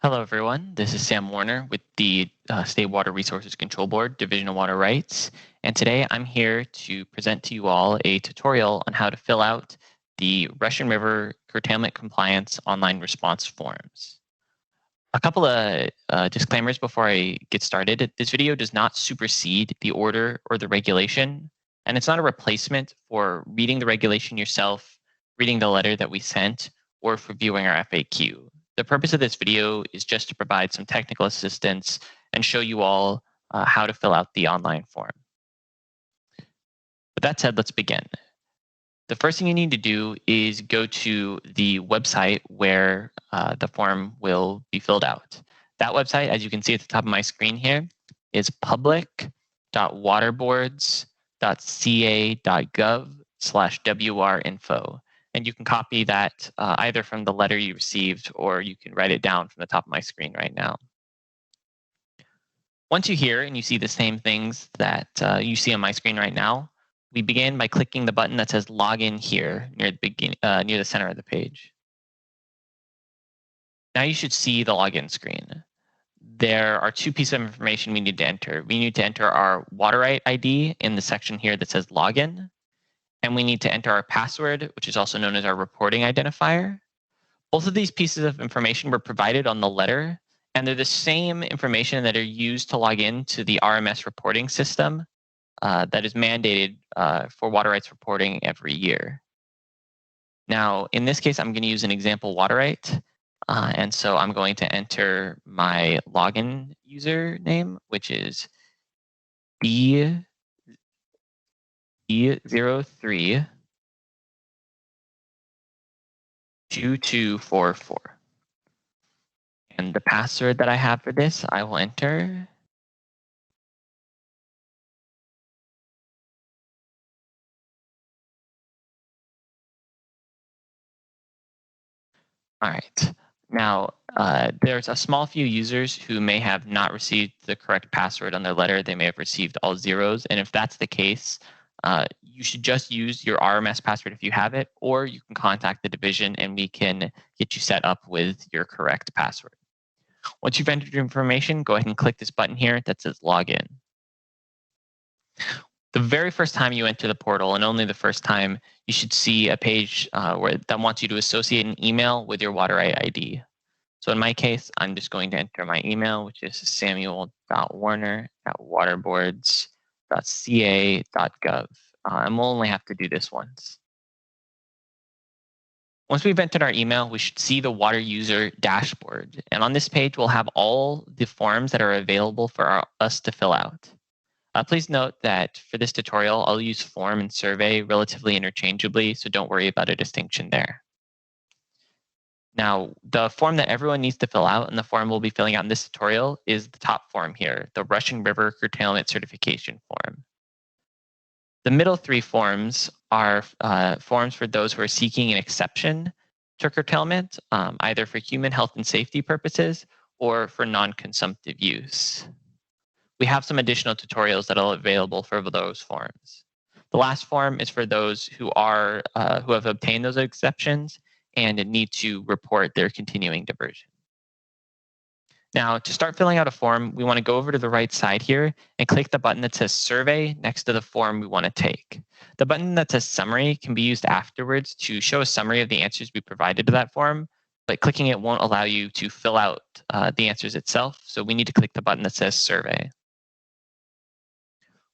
Hello, everyone. This is Sam Warner with the State Water Resources Control Board, Division of Water Rights. And today I'm here to present to you all a tutorial on how to fill out the Russian River Curtailment Compliance online response forms. A couple of disclaimers before I get started. This video does not supersede the order or the regulation, and it's not a replacement for reading the regulation yourself, reading the letter that we sent, or for viewing our FAQ. The purpose of this video is just to provide some technical assistance and show you all how to fill out the online form. With that said, let's begin. The first thing you need to do is go to the website where the form will be filled out. That website, as you can see at the top of my screen here, is public.waterboards.ca.gov/WRinfo. And you can copy that either from the letter you received, or you can write it down from the top of my screen right now. Once you're here and you see the same things that you see on my screen right now, we begin by clicking the button that says Login here near the center of the page. Now you should see the login screen. There are two pieces of information we need to enter. We need to enter our water right ID in the section here that says Login. And we need to enter our password, which is also known as our reporting identifier. Both of these pieces of information were provided on the letter, and they're the same information that are used to log in to the RMS reporting system that is mandated for water rights reporting every year. Now, in this case, I'm going to use an example water right, and so I'm going to enter my login username, which is E032244. And the password that I have for this, I will enter All right. Now, there's a small few users who may have not received the correct password on their letter. They may have received all zeros. And if that's the case, you should just use your RMS password if you have it, or you can contact the division and we can get you set up with your correct password. Once you've entered your information, go ahead and click this button here that says Login. The very first time you enter the portal, and only the first time, you should see a page that wants you to associate an email with your water right ID. So in my case, I'm just going to enter my email, which is samuel.warner@waterboards.ca.gov. And we'll only have to do this once. Once we've entered our email, we should see the water user dashboard. And on this page, we'll have all the forms that are available for us to fill out. Please note that for this tutorial, I'll use form and survey relatively interchangeably, so don't worry about a distinction there. Now, the form that everyone needs to fill out, and the form we'll be filling out in this tutorial, is the top form here, the Russian River Curtailment Certification Form. The middle three forms are forms for those who are seeking an exception to curtailment, either for human health and safety purposes or for non-consumptive use. We have some additional tutorials that are available for those forms. The last form is for those who have obtained those exceptions and need to report their continuing diversion. Now, to start filling out a form, we want to go over to the right side here and click the button that says Survey next to the form we want to take. The button that says Summary can be used afterwards to show a summary of the answers we provided to that form, but clicking it won't allow you to fill out the answers itself, so we need to click the button that says Survey.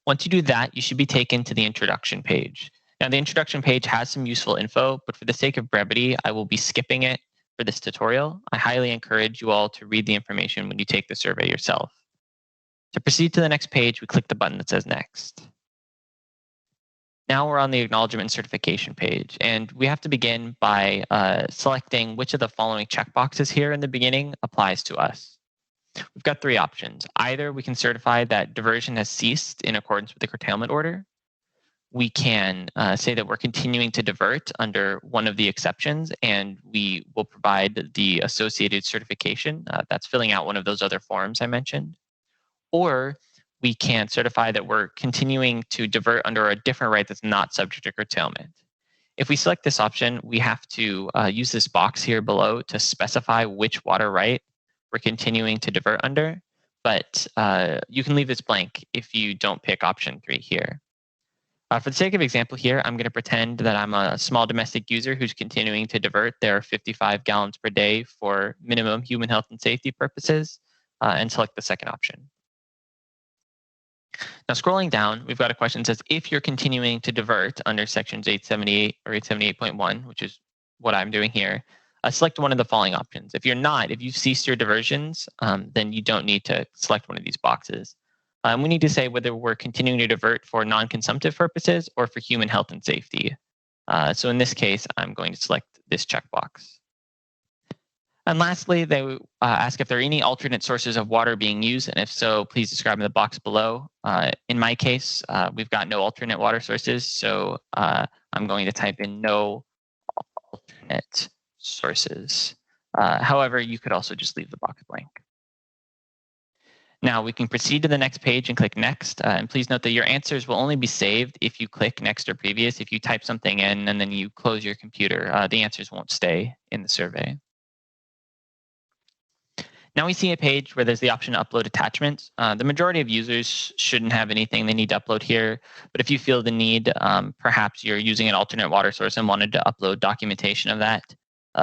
Once you do that, you should be taken to the introduction page. Now, the introduction page has some useful info, but for the sake of brevity, I will be skipping it for this tutorial. I highly encourage you all to read the information when you take the survey yourself. To proceed to the next page, we click the button that says Next. Now we're on the Acknowledgement and Certification page, and we have to begin by selecting which of the following checkboxes here in the beginning applies to us. We've got three options. Either we can certify that diversion has ceased in accordance with the curtailment order. We can say that we're continuing to divert under one of the exceptions, and we will provide the associated certification. That's filling out one of those other forms I mentioned. Or we can certify that we're continuing to divert under a different right that's not subject to curtailment. If we select this option, we have to use this box here below to specify which water right we're continuing to divert under, but you can leave this blank if you don't pick option 3 here. For the sake of example here, I'm going to pretend that I'm a small domestic user who's continuing to divert their 55 gallons per day for minimum human health and safety purposes, and select the second option. Now, scrolling down, we've got a question that says, if you're continuing to divert under sections 878 or 878.1, which is what I'm doing here, select one of the following options. If you're not, if you've ceased your diversions, then you don't need to select one of these boxes. We need to say whether we're continuing to divert for non-consumptive purposes or for human health and safety. So in this case, I'm going to select this checkbox. And lastly, they ask if there are any alternate sources of water being used, and if so, please describe in the box below. In my case, we've got no alternate water sources, so I'm going to type in no alternate sources. However, you could also just leave the box blank. Now we can proceed to the next page and click next. And please note that your answers will only be saved if you click next or previous. If you type something in and then you close your computer, the answers won't stay in the survey. Now we see a page where there's the option to upload attachments. The majority of users shouldn't have anything they need to upload here, but if you feel the need, perhaps you're using an alternate water source and wanted to upload documentation of that,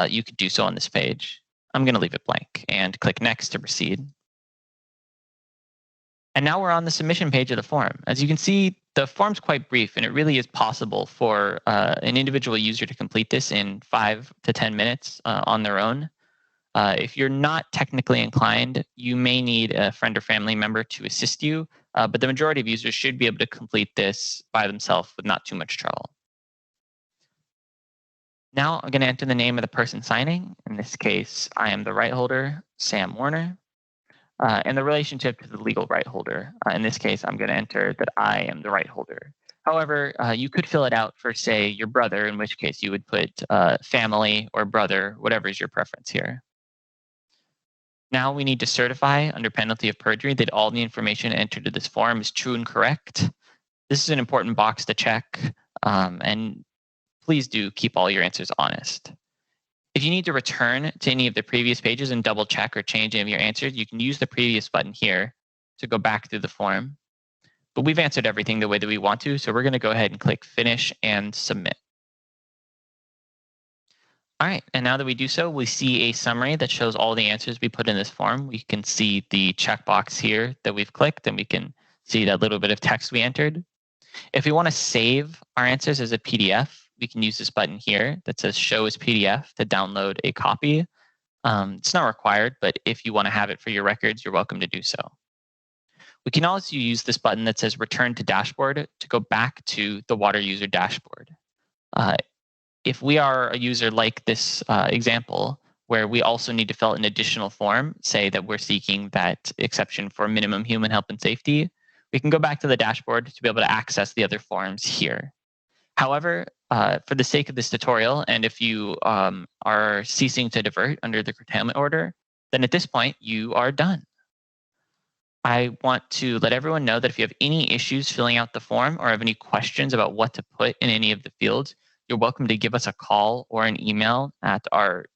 you could do so on this page. I'm going to leave it blank and click next to proceed. And now we're on the submission page of the form. As you can see, the form's quite brief, and it really is possible for an individual user to complete this in 5 to 10 minutes on their own. If you're not technically inclined, you may need a friend or family member to assist you, but the majority of users should be able to complete this by themselves with not too much trouble. Now I'm going to enter the name of the person signing. In this case, I am the right holder, Sam Warner, and the relationship to the legal right holder. In this case, I'm going to enter that I am the right holder. However, you could fill it out for, say, your brother, in which case you would put family or brother, whatever is your preference here. Now we need to certify under penalty of perjury that all the information entered to this form is true and correct. This is an important box to check, and please do keep all your answers honest. If you need to return to any of the previous pages and double check or change any of your answers, you can use the previous button here to go back through the form. But we've answered everything the way that we want to, so we're going to go ahead and click Finish and Submit. All right, and now that we do so, we see a summary that shows all the answers we put in this form. We can see the checkbox here that we've clicked, and we can see that little bit of text we entered. If we want to save our answers as a PDF, we can use this button here that says Show as PDF to download a copy. It's not required, but if you want to have it for your records, you're welcome to do so. We can also use this button that says Return to Dashboard to go back to the water user dashboard. If we are a user like this example, where we also need to fill out an additional form, say that we're seeking that exception for minimum human health and safety, we can go back to the dashboard to be able to access the other forms here. However, for the sake of this tutorial, and if you are ceasing to divert under the curtailment order, then at this point, you are done. I want to let everyone know that if you have any issues filling out the form or have any questions about what to put in any of the fields, you're welcome to give us a call or an email at our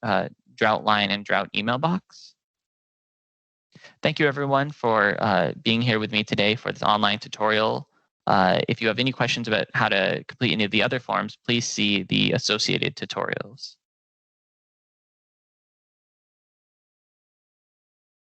drought line and drought email box. Thank you, everyone, for being here with me today for this online tutorial. If you have any questions about how to complete any of the other forms, please see the associated tutorials.